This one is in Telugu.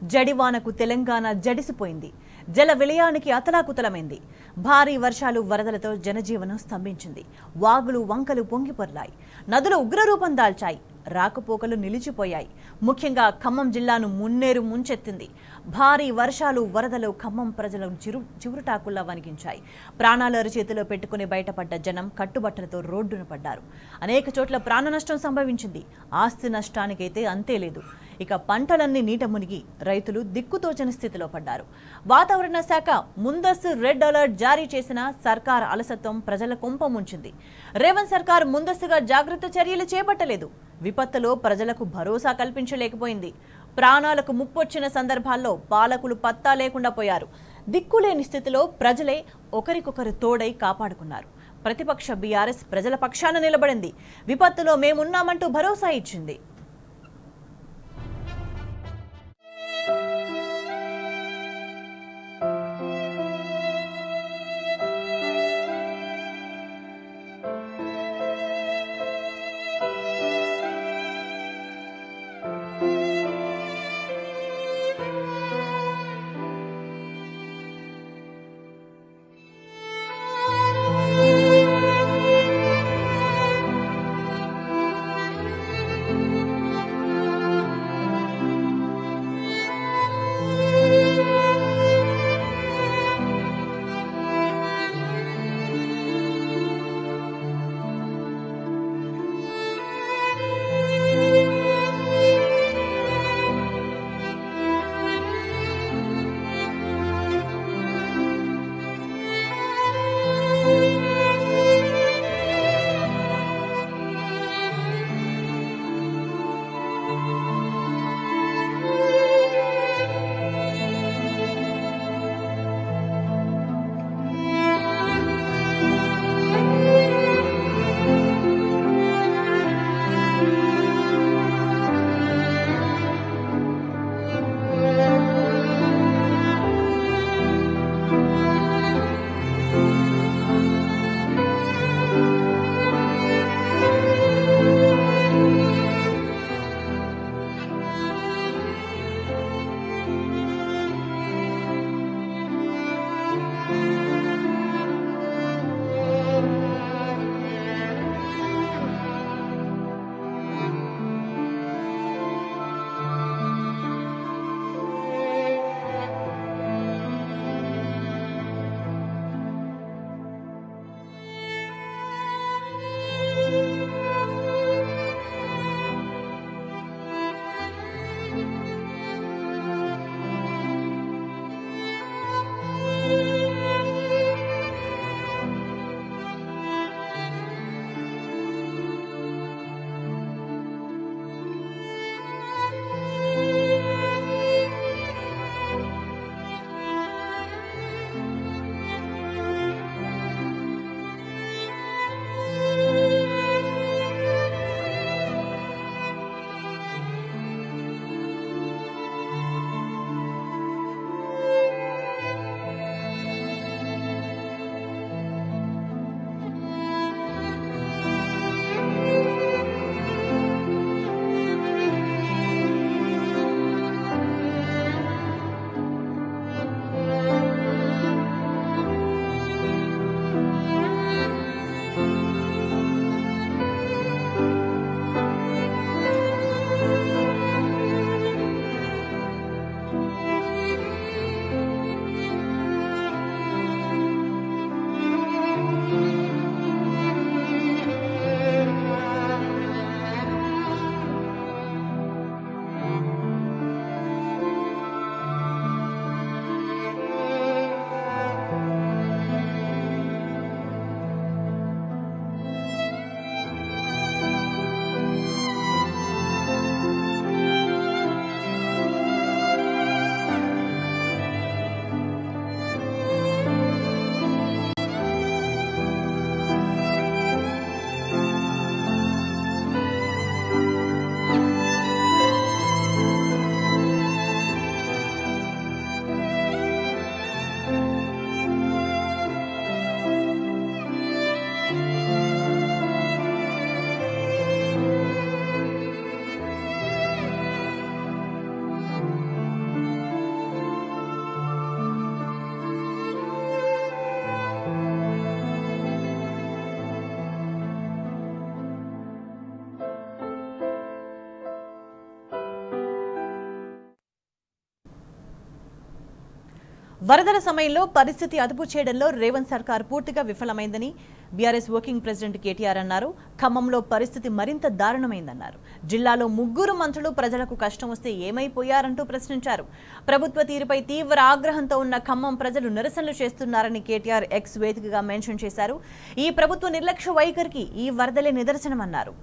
జడివానకు తెలంగాణ జడిసిపోయింది. జల విలయానికి అతలాకుతలమైంది. భారీ వర్షాలు వరదలతో జనజీవనం స్తంభించింది. వాగులు వంకలు పొంగిపొర్లాయి. నదులు ఉగ్రరూపం దాల్చాయి. రాకపోకలు నిలిచిపోయాయి. ముఖ్యంగా ఖమ్మం జిల్లాను మున్నేరు ముంచెత్తింది. భారీ వర్షాలు వరదలు ఖమ్మం ప్రజలను చివురుటాకుల్లా వణికించాయి. ప్రాణాలు అరిచేతిలో పెట్టుకుని బయటపడ్డ జనం కట్టుబట్టలతో రోడ్డున పడ్డారు. అనేక చోట్ల ప్రాణ నష్టం సంభవించింది. ఆస్తి నష్టానికైతే అంతే లేదు. ఇక పంటలన్నీ నీట మునిగి రైతులు దిక్కుతోచని స్థితిలో పడ్డారు. వాతావరణ శాఖ ముందస్తు రెడ్ అలర్ట్ జారీ చేసిన సర్కార్ అలసత్వం ప్రజల కొంప ముంచింది. రేవంత్ సర్కార్ ముందస్తుగా జాగ్రత్త చర్యలు చేపట్టలేదు. విపత్తులో ప్రజలకు భరోసా కల్పించలేకపోయింది. ప్రాణాలకు ముప్పొచ్చిన సందర్భాల్లో పాలకులు పత్తా లేకుండా పోయారు. దిక్కులేని స్థితిలో ప్రజలే ఒకరికొకరు తోడై కాపాడుకున్నారు. ప్రతిపక్ష బీఆర్ఎస్ ప్రజల పక్షాన నిలబడింది. విపత్తులో మేమున్నామంటూ భరోసా ఇచ్చింది. వరదల సమయంలో పరిస్థితి అదుపు చేయడంలో రేవంత్ సర్కార్ పూర్తిగా విఫలమైందని బీఆర్ఎస్ వర్కింగ్ ప్రెసిడెంట్ కేటీఆర్ అన్నారు. ఖమ్మంలో పరిస్థితి మరింత దారుణమైందన్నారు. జిల్లాలో 3 మంత్రులు ప్రజలకు కష్టం వస్తే ఏమైపోయారంటూ ప్రశ్నించారు. ప్రభుత్వ తీరుపై తీవ్ర ఆగ్రహంతో ఉన్న ఖమ్మం ప్రజలు నిరసనలు చేస్తున్నారని కేటీఆర్ ఎక్స్ వేదికగా మెన్షన్ చేశారు. ఈ ప్రభుత్వ నిర్లక్ష్య వైఖరికి ఈ వరదలే నిదర్శనమన్నారు.